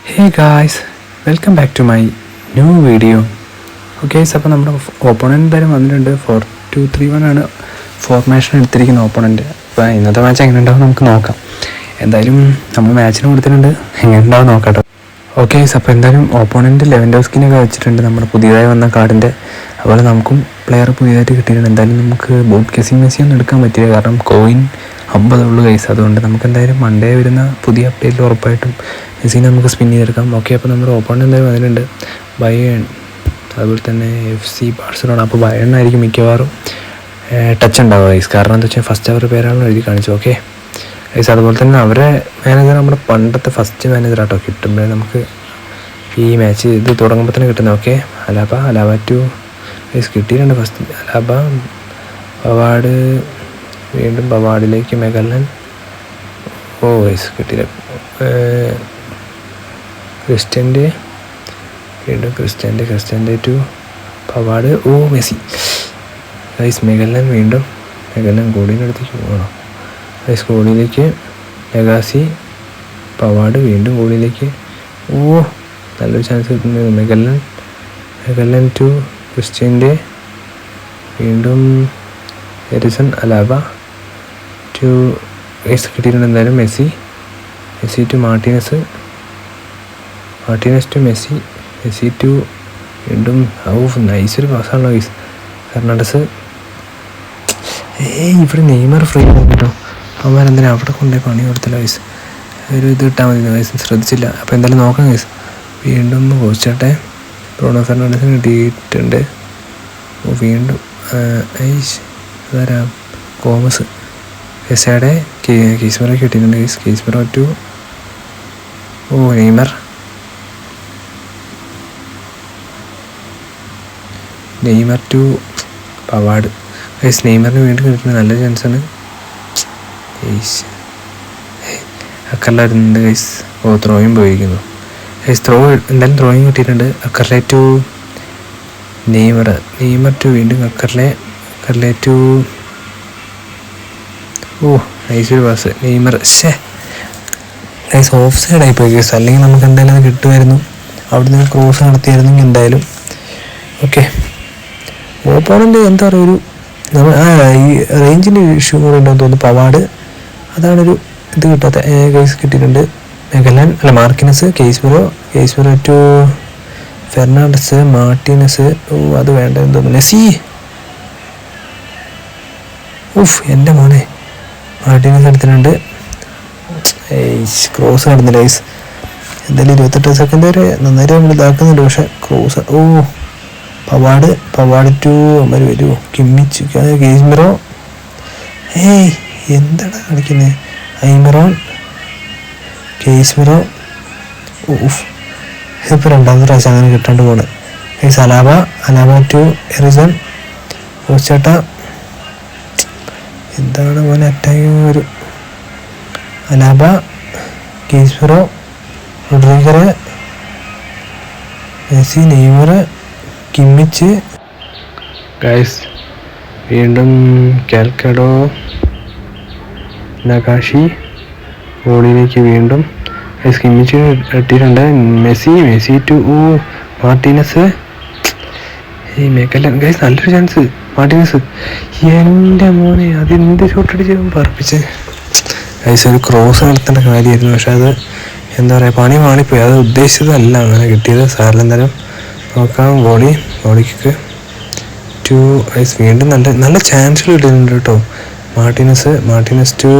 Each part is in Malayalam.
Hey guys, welcome back to my new video. Okay, അപ്പോൾ നമ്മുടെ ഓപ്പോണൻറ്റ് എന്തായാലും വന്നിട്ടുണ്ട്. 4-2-3-1 ആണ് ഫോർമേഷൻ എടുത്തിരിക്കുന്ന ഓപ്പോണൻറ്റ്. അപ്പോൾ ഇന്നത്തെ മാച്ച് എങ്ങനെ ഉണ്ടാവും നമുക്ക് നോക്കാം. എന്തായാലും നമ്മൾ മാച്ചിന് കൊടുത്തിട്ടുണ്ട്, എങ്ങനെ ഉണ്ടാവും നോക്കാം. ഓക്കെ, അപ്പോൾ എന്തായാലും ഓപ്പോണൻറ്റ് ലെവൻഡോസ്കിനൊക്കെ വെച്ചിട്ടുണ്ട് നമ്മുടെ പുതിയതായി വന്ന കാർഡിൻ്റെ. അതുപോലെ നമുക്കും പ്ലെയർ പുതിയതായിട്ട് കിട്ടിയിട്ടുണ്ട്. എന്തായാലും നമുക്ക് ബോട്ട് കേസിംഗ് മെസ്സി ഒന്നും എടുക്കാൻ പറ്റില്ല, കാരണം കോയിൻ 50 ഉള്ളൂ ഗൈസ്. അതുകൊണ്ട് നമുക്ക് എന്തായാലും മൺഡേ വരുന്ന പുതിയ അപ്ഡേറ്റിൽ ഉറപ്പായിട്ടും മെസ്സിനെ നമുക്ക് സ്പിൻ ചെയ്തെടുക്കാം. ഓക്കെ, അപ്പോൾ നമ്മുടെ ഓപ്പോണൻറ്റ് എന്തായാലും വന്നിട്ടുണ്ട് ബയേൺ, അതുപോലെ തന്നെ FC ബാഴ്സലോണ. അപ്പോൾ ബയേണിനായിരിക്കും മിക്കവാറും ടച്ച് ഉണ്ടാവുക ഗൈസ്, കാരണം എന്താ വെച്ചാൽ ഫസ്റ്റ് അവർ പേരാണല്ലോ എഴുതി കാണിച്ചു. ഓക്കെ ഗൈസ്, അതുപോലെ തന്നെ അവരെ മാനേജർ നമ്മുടെ പണ്ടത്തെ ഫസ്റ്റ് മാനേജറാട്ടോ. കിട്ടുമ്പോഴേ നമുക്ക് ഈ മാച്ച് ഇത് തുടങ്ങുമ്പോൾ തന്നെ കിട്ടുന്നത്. ഓക്കെ, അലാബ 2 ഗൈസ് കിട്ടിയിട്ടുണ്ട്. ഫസ്റ്റ് അലാബ, പവാഡ്, വീണ്ടും പവാഡിലേക്ക് മെഗല്ലൻ. ഓ ഗൈസ് കിട്ടിയില്ല. ക്രിസ്റ്റ്യൻ്റെ, വീണ്ടും ക്രിസ്റ്റ്യൻ്റെ ടു പവാഡ്. ഓ മെസ്സി ഗൈസ്. മെഗല്ലൻ, വീണ്ടും മെഗല്ലൻ ഗോളിനടുത്തേക്ക് പോകണം ഗൈസ്. ഗോളിയിലേക്ക് ലെഗാസി, പവാഡ്, വീണ്ടും ഗോളിയിലേക്ക്. ഓ നല്ലൊരു ചാൻസ് കിട്ടുന്നത്. മെഗല്ലൻ ടു ക്രിസ്റ്റ്യൻ്റെ, വീണ്ടും എരിസൺ, അലാബ ടു ഗൈസ് കിട്ടിയിട്ടുണ്ട്. എന്തായാലും Messi to Martinez to Messi to വീണ്ടും. നൈസൊരു പാസ്സാണല്ലോ ഗൈസ്. ഫെർണാണ്ടസ്. ഇവിടെ നെയ്മർ ഫ്രീ ആയിട്ടോ. അവന്മാരെന്തിനാ അവിടെ കൊണ്ടുപോയി പണി കൊടുത്തില്ല ഗൈസ്. ഒരു ഇത് ഇട്ടാൽ മതി ഗൈസ്, ശ്രദ്ധിച്ചില്ല. അപ്പോൾ എന്തായാലും നോക്കാം ഗൈസ്. വീണ്ടും കോച്ചാട്ടെ ബ്രൂണോ ഫെർണാണ്ടസിന് കിട്ടിയിട്ടുണ്ട്. വീണ്ടും അതാരാ കോമസ്. എസ്സയുടെ കീസ്മറൊക്കെ കിട്ടിയിട്ടുണ്ട് guys. Casemiro to Neymar to Pavard guys. നെയ്മറിന് വീണ്ടും കിട്ടുന്ന നല്ല ചാൻസാണ് ഗൈസ്. അക്കറിലായിരുന്നുണ്ട് ഗൈസ്. ത്രോയും പോയിരിക്കുന്നു ഗൈസ്. എന്തായാലും ത്രോയും കിട്ടിയിട്ടുണ്ട്. അക്കറിലെ ടു നെയ്മർ ടു വീണ്ടും അക്കറിലെ ടു. നൈസൊരു pass Neymar. Guys offside ആയിപ്പോയി ഗൈസ്. അല്ലെങ്കിൽ നമുക്ക് എന്തായാലും അത് കിട്ടുമായിരുന്നു. അവിടെ നിന്ന് ക്രോസ് നടത്തിയായിരുന്നെങ്കിൽ എന്തായാലും. ഓക്കെ, ഓപ്പോണൻ്റ് എന്താ പറയുക, ഒരു ഈ റേഞ്ചിൻ്റെ ഇഷ്യൂ കൂടെ ഉണ്ടെന്ന് തോന്നുന്നു. പവാഡ് അതാണൊരു ഇത് കിട്ടാത്ത ഗൈസ്. കിട്ടിയിട്ടുണ്ട് മെഗല്ലൻ, Marquinhos, Casemiro to Fernandes, Martinez. അത് വേണ്ടെന്ന് തോന്നുന്നു. മെസ്സി. എൻ്റെ മോനെ മാർട്ടിനസ് എടുത്തിട്ടുണ്ട്. ക്രോസ് നടന്നില്ല ഗൈസ്. എന്തായാലും 28 സെക്കൻഡ് വരെ നന്നായിട്ട് നമ്മൾ ഇതാക്കുന്നുണ്ട്. പക്ഷെ ക്രോസ്. പവാഡ് ടു അമ്മ വരുമോ? Kimmich, Casemiro. എന്താണ് കളിക്കുന്നത്? ഐമറോൺ, കേസ്മിറോ. ഇപ്പോൾ രണ്ടാമത്തെ പ്രാവശ്യം അങ്ങനെ കിട്ടാണ്ട് പോണ് ഗൈസ്. അലാബ ടു എറിസൺ. കോച്ചാട്ട എന്താണ് പോലെ അറ്റാക്ക് ഒരു. Alaba, Casemiro, Rodriguez, Messi, Neymar, Kimmich guys. വീണ്ടും കാൽക്കഡോ, നഗാഷി ഗോളിയിലേക്ക് വീണ്ടും ഗൈസ്. കിമ്മിച്ച് എത്തിയിട്ടുണ്ട്. Messi to Martinez. Magellan guys. നല്ലൊരു ചാൻസ് മാർട്ടിനസ്. എൻ്റെ മോനെ അതെന്ത് ഷോട്ടടിച്ച് പറപ്പിച്ച് ഗൈസ്. ഒരു ക്രോസ് നടത്തേണ്ട കാര്യമായിരുന്നു, പക്ഷെ അത് എന്താ പറയുക പണി മാണിപ്പോയി. അത് ഉദ്ദേശിച്ചതല്ല അങ്ങനെ കിട്ടിയത്. സാറിൽ എന്തായാലും നോക്കാം. ഗോളിക്ക് ടു ഗൈസ്. വീണ്ടും നല്ല ചാൻസുകൾ കിട്ടിയിട്ടുണ്ട് കേട്ടോ. Martinez to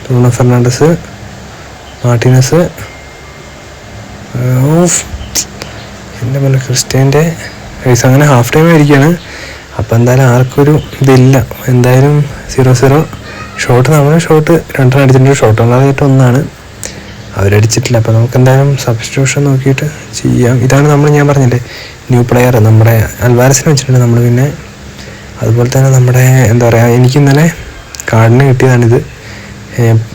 Bruno Fernandes. Martinez. എൻ്റെ പോലെ ക്രിസ്റ്റ്യൻ്റെ ഗൈസ്. അങ്ങനെ ഹാഫ് ടൈം ആയിരിക്കുകയാണ്. അപ്പോൾ എന്തായാലും ആർക്കൊരു ഇതില്ല. എന്തായാലും 0-0 ഷോട്ട്. നമ്മുടെ ഷോട്ട് 2 അടിച്ചിട്ടുണ്ട്. ഷോട്ട് ഒന്നാതായിട്ട് 1 അവരടിച്ചിട്ടില്ല. അപ്പോൾ നമുക്ക് എന്തായാലും സബ്സ്റ്റിറ്റ്യൂഷൻ നോക്കിയിട്ട് ചെയ്യാം. ഇതാണ് ഞാൻ പറഞ്ഞില്ലേ ന്യൂ പ്ലെയർ നമ്മുടെ അൽവാരസിനെ വെച്ചിട്ടുണ്ട് നമ്മൾ. പിന്നെ അതുപോലെ തന്നെ നമ്മുടെ എന്താ പറയുക, എനിക്ക് ഇന്നലെ കാർഡിന് കിട്ടിയതാണിത്.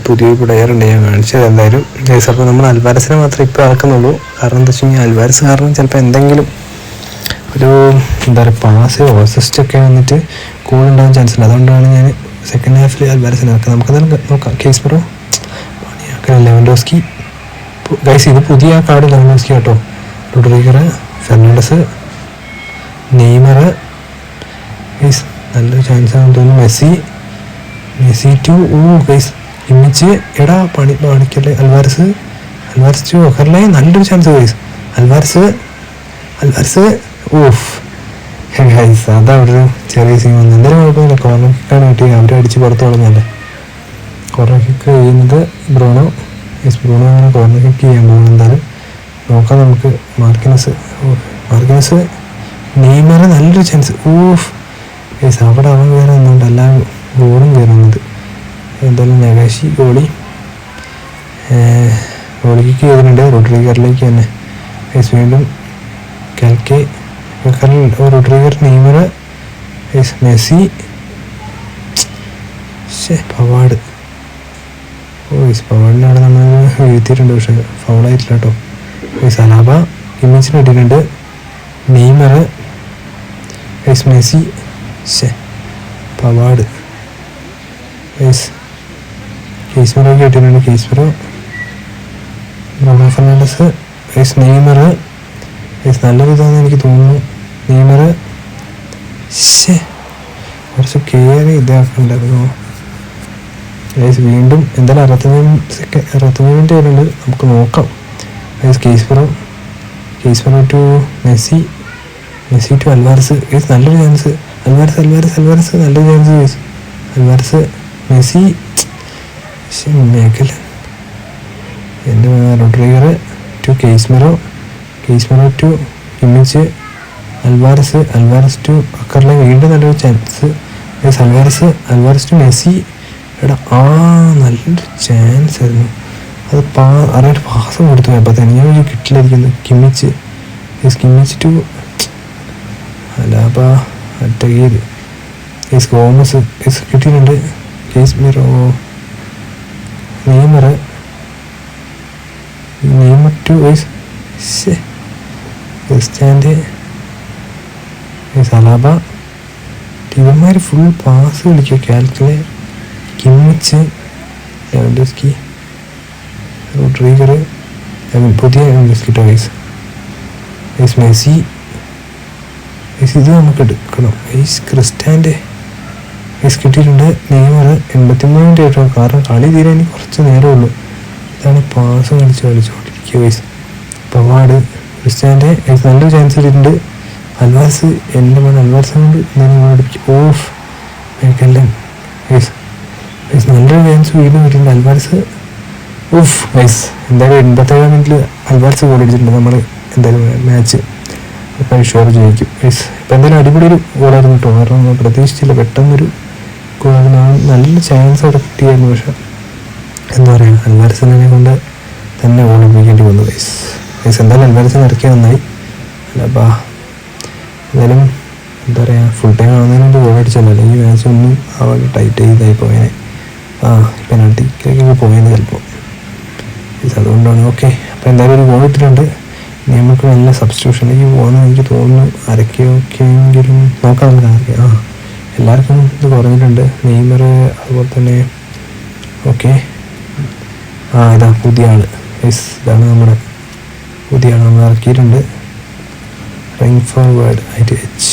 പുതിയൊരു പ്ലെയർ ഉണ്ട്, ഞാൻ കാണിച്ചത്. എന്തായാലും ഗൈസ്, അപ്പോൾ നമ്മൾ അൽവാരസിനെ മാത്രമേ ഇപ്പോൾ ആക്കുന്നുള്ളൂ. കാരണം എന്താ വെച്ച് കഴിഞ്ഞാൽ അൽവാരസ് കാരണം ചിലപ്പോൾ എന്തെങ്കിലും ഒരു എന്താ പറയുക പാസ് അസിസ്റ്റ് ഒക്കെ വന്നിട്ട് കൂടുതലുണ്ടാകാൻ ചാൻസ് ഉണ്ട്. അതുകൊണ്ടാണ് ഞാൻ സെക്കൻഡ് ഹാഫിൽ അൽവാരസിനെ ആക്കുന്നത്. നമുക്കതെല്ലാം നോക്കാം. കേസ്മിറോ, ലെവൻഡോസ്കി, ഗൈസ് ഇത് പുതിയ കാർഡ് ലെവൻഡോസ്കി കേട്ടോ. റോഡ്രിഗർ, ഫെർണാണ്ടസ്, നെയ്മർ, ഗൈസ് നല്ലൊരു ചാൻസ് ആണെന്ന് തോന്നുന്നു. മെസ്സി ടു ഗൈസ് ഇമ്മിച്ച് എടാ പണിക്കല്ലേ. അൽവാരസ് ടു ഒക്കറിലെ നല്ലൊരു chance guys. Alvarez of guys അതാ അവിടെ ഒരു ചെറിയ സീൻ വന്നു. എന്തായാലും കുഴപ്പമില്ല, കോർണർ കിക്കാണ് കിട്ടി. അവരെ അടിച്ച് പുറത്ത് കളഞ്ഞല്ലേ. കോർണർ കിക്ക് ചെയ്യുന്നത് ബ്രൂണോ. അങ്ങനെ കോർണർ കിക്ക് ചെയ്യാൻ പോകുന്നു. എന്തായാലും നോക്കാം നമുക്ക്. മാർക്കിനസ് നെയ്മർ നല്ലൊരു ചാൻസ്. ഗൈസ് അവിടെ അവൻ കയറി നിന്നുകൊണ്ട് എല്ലാം ഗോളും കയറുന്നത്. എന്തായാലും നഗാശി ഗോളിക്ക് ചെയ്തിട്ടുണ്ട് റോഡ്രിഗറിലേക്ക് തന്നെ. ഗൈസ് വീണ്ടും കൽക്കെ റോഡ്രിഗർ, നെയ്മർ, മെസ്സി, പവാഡ്. പവാഡിൻ്റെ അവിടെ നമ്മൾ വീഴ്ത്തിയിട്ടുണ്ട്, പക്ഷെ ഫൗളായിട്ടില്ല കേട്ടോ. അലാബ ഇമ്മിച്ചിന് ഇട്ടിട്ടുണ്ട്. നെയ്മർ, മെസ്സി, പവാഡ്, കേസ്മറൊക്കെ ഇട്ടിട്ടുണ്ട്. ബ്രൂണോ ഫെർണാണ്ടസ്, നെയ്മർ നല്ലൊരു ഇതാണെന്ന് എനിക്ക് തോന്നുന്നു. നെയ്മർ കുറച്ച് കയറി ഇതാക്കണ്ടായിരുന്നു. വീണ്ടും എന്തായാലും 65 മിനിറ്റ് വരുന്നുണ്ട്, നമുക്ക് നോക്കാം. കേസ്മറോ ടു മെസ്സി ടു അൽവാരസ്. നല്ലൊരു ചാൻസ്. അൽവാരസ് നല്ലൊരു ചാൻസ്. അൽവാരസ്, മെസ്സി, മേക്കൽ, എൻ്റെ റോഡ്രിഗർ ടു കേസ്മറോ ടു ഇമ്മിച്ച്. അൽവാരസ് ടു അക്കറിലെ വീണ്ടും നല്ലൊരു ചാൻസ്. Alvarez to Messi. എടാ നല്ലൊരു ചാൻസ് ആയിരുന്നു അത്. അറിയാണ്ട് പാസം കൊടുത്തു അപ്പോൾ തന്നെ ഞാൻ കിട്ടില്ലായിരിക്കുന്നു. കിമ്മിച്ച് ടു അലാബ അറ്റകീര്. ഗോമസ് കിട്ടിയിട്ടുണ്ട്. കേസ്മിറോ, നെയ്മർ ടു ക്രിസ്ത്യാൻ്റെ, അലാബ. ഇവന്മാർ ഫുൾ പാസ് കളിക്കുക. കാൽക്കിലെ കിമ്മിച്ച്, ലെവൻഡോസ്കി, റോഡ്രിഗർ, പുതിയ ലെവൻഡോസ്കി കേട്ടോ. മെസ്സി ഇത് നമുക്ക് എടുക്കണം. ക്രിസ്ത്യാൻ്റെ കിട്ടിയിട്ടുണ്ട്. നെയ്മർ 83 കേട്ടോ. കാരണം കളി തീരെ എനിക്ക് കുറച്ച് നേരമേ ഉള്ളൂ. ഇതാണ് പാസ് കളിച്ചുകൊണ്ടിരിക്കുക. പവാഡ്, ക്രിസ്ത്യാൻ്റെ നല്ലൊരു ചാൻസ് കിട്ടിയിട്ടുണ്ട്. അൽവാരസ് അൽവാരസ് കൊണ്ട് മേക്കെല്ലാം നല്ലൊരു ചാൻസ് വീണ്ടും കിട്ടിയിട്ടുണ്ട്. അൽവാരസ് എന്തായാലും 87 മിനിറ്റിൽ അൽവാരസ് ഗോൾ അടിച്ചിട്ടുണ്ട്. നമ്മൾ എന്തായാലും മാച്ച് ഇപ്പം ഷുവർ ജയിക്കും. ഇപ്പം എന്തായാലും അടിപൊളി ഒരു ഗോളായിരുന്നു കേട്ടോ. കാരണം നമ്മൾ പ്രതീക്ഷിച്ചില്ല പെട്ടെന്നൊരു ഗോളായിരുന്നു. നല്ല ചാൻസ് അവിടെ കിട്ടിയായിരുന്നു. പക്ഷെ എന്താ പറയുക, അൽവാരസിനെ കൊണ്ട് തന്നെ ഗോൾ ഉപയോഗിക്കേണ്ടി വന്നു. എന്തായാലും അൽവാരസിനെ ഇറക്കിയ നന്നായി. അല്ല എന്തായാലും എന്താ പറയുക, ഫുൾ ടൈം ആവുന്നതിന് വേണ്ടി ഗോൾ അടിച്ചല്ലോ. അല്ലെങ്കിൽ മാച്ച് ഒന്നും ആവാൻ ടൈറ്റ് ചെയ്തായി പോയനെ. പെനാൾട്ടിക്കൊക്കെ പോയത് ചിലപ്പോൾ. അതുകൊണ്ടാണ്. ഓക്കെ, അപ്പോൾ എന്തായാലും ഒരു ഗോൾ ഇട്ടിട്ടുണ്ട്. ഇനി നമുക്ക് നല്ല സബ്സ്റ്റിറ്റ്യൂഷനിലേക്ക് പോകുമെന്ന് എനിക്ക് തോന്നുന്നു. ആരൊക്കെയൊക്കെയെങ്കിലും നോക്കാം നമുക്ക്. എല്ലാവർക്കും ഇത് കുറഞ്ഞിട്ടുണ്ട്. നെയ്മർ അതുപോലെ തന്നെ. ഓക്കെ, ഇതാ പുതിയ ആൾ. ഇതാണ് നമ്മുടെ പുതിയ ആൾ നമ്മൾ ഇറക്കിയിട്ടുണ്ട്. Ring forward ITH.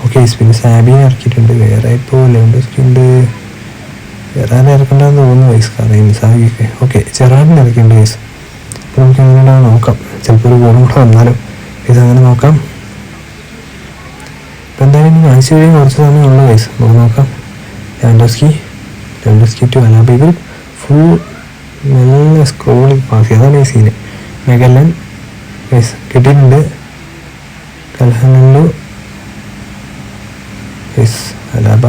ഓക്കെ, പിന്നെ സാബിനെ ഇറക്കിയിട്ടുണ്ട്. വേറെ ഇപ്പോൾ ലെവൻഡോസ്കി ഉണ്ട്. വേറെ ആരും ഇറക്കണ്ടെന്ന് തോന്നുന്നു കാരണം സാബിയൊക്കെ. ഓക്കെ, ചെറാഡിനെ ഇറക്കിയിട്ടുണ്ട്. അപ്പോൾ നമുക്ക് എങ്ങനെയുണ്ടാവും നോക്കാം. ചിലപ്പോൾ ഒരു ഗോളും കൂടെ വന്നാലും അങ്ങനെ നോക്കാം. ഇപ്പം എന്തായാലും ഇനി മാച്ച് കഴിയാൻ കുറച്ച് സമയമുള്ള നമുക്ക് നോക്കാം. Lewandowski to Alaba. ഇവർ ഫുൾ നല്ല സ്ക്രോളിൽ പാസ് ചെയ്യും. അതാണ് ഈ സീന്. മെഗല്ലൻ കിട്ടിയിട്ടുണ്ട്. കൽഹനല്ലു, അലാബ,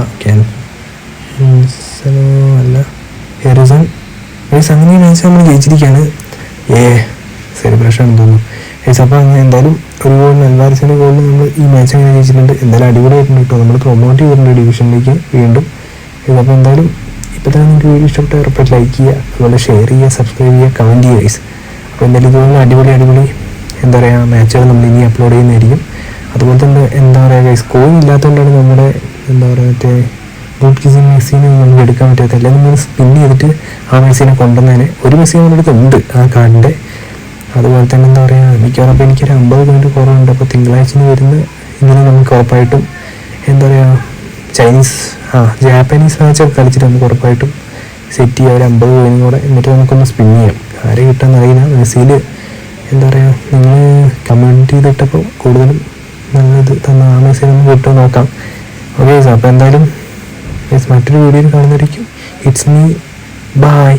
അല്ല ഹെറിസൺ. അങ്ങനെ ഈ മാച്ച് നമ്മൾ ജയിച്ചിരിക്കുകയാണ്. സെലിബ്രേഷൻ ആണെന്ന് തോന്നുന്നു. അപ്പോൾ അങ്ങനെ എന്തായാലും ഒരു ഗോളിന് അൽവാരസിൻ്റെ ഗോളിന് നമ്മൾ ഈ മാച്ച് അങ്ങനെ ജയിച്ചിട്ടുണ്ട്. എന്തായാലും അടിപൊളിയായിട്ടുണ്ട് കേട്ടോ. നമ്മൾ പ്രൊമോട്ട് ചെയ്തിട്ടുണ്ട് ഡിവിഷനിലേക്ക് വീണ്ടും. അപ്പോൾ എന്തായാലും ഇപ്പോൾ തന്നെ നിങ്ങൾക്ക് വീഡിയോ ഇഷ്ടപ്പെട്ട ഉറപ്പായിട്ട് ലൈക്ക് ചെയ്യുക, അതുപോലെ ഷെയർ ചെയ്യുക, സബ്സ്ക്രൈബ് ചെയ്യുക, കമൻറ്റ് ചെയ്യുക. അപ്പോൾ എന്തായാലും ഇതുപോലെ അടിപൊളി എന്താ പറയുക മാച്ചുകൾ നമ്മൾ ഇനി അപ്ലോഡ് ചെയ്യുന്നതായിരിക്കും. അതുപോലെ തന്നെ എന്താ പറയുക കോയിൻ ഇല്ലാത്തതുകൊണ്ടാണ് നമ്മുടെ എന്താ പറയുക മറ്റേ ബൂട്ട് കിസിങ് മെസ്സിനെ നമുക്ക് എടുക്കാൻ പറ്റാത്ത, അല്ലെങ്കിൽ നമ്മൾ സ്പിൻ ചെയ്തിട്ട് ആ മെസ്സിനെ കൊണ്ടുവന്നതിന് ഒരു മെസ്സി നമ്മുടെ അടുത്ത് ഉണ്ട് ആ കാർഡിൻ്റെ. അതുപോലെ തന്നെ എന്താ പറയുക, മിക്കവാറും അപ്പോൾ എനിക്കൊരു 50 പോയിന്റ് കുറവുണ്ട്. അപ്പോൾ തിങ്കളാഴ്ച വരുന്ന ഇങ്ങനെ നമുക്ക് ഉറപ്പായിട്ടും എന്താ പറയുക ജാപ്പനീസ് മാച്ചൊക്കെ കളിച്ചിട്ട് നമുക്ക് ഉറപ്പായിട്ടും സെറ്റ് ചെയ്യാം ഒരു 50 പോയിന്റ് കൂടെ. എന്നിട്ട് നമുക്കൊന്ന് സ്പിൻ ചെയ്യാം. ആരെ കിട്ടാന്ന് അറിയില്ല. മെസ്സിയിൽ എന്താ പറയുക, നിങ്ങൾ കമ്മ്യൂണിറ്റി ചെയ്തിട്ടപ്പോൾ കൂടുതലും നല്ലത് തന്ന ആ മെസ്സിൽ നമുക്ക് കിട്ടുമോ നോക്കാം. ഓക്കെ, അപ്പോൾ എന്തായാലും മറ്റൊരു വീഡിയോയിൽ കാണുന്നതായിരിക്കും. It's me, by.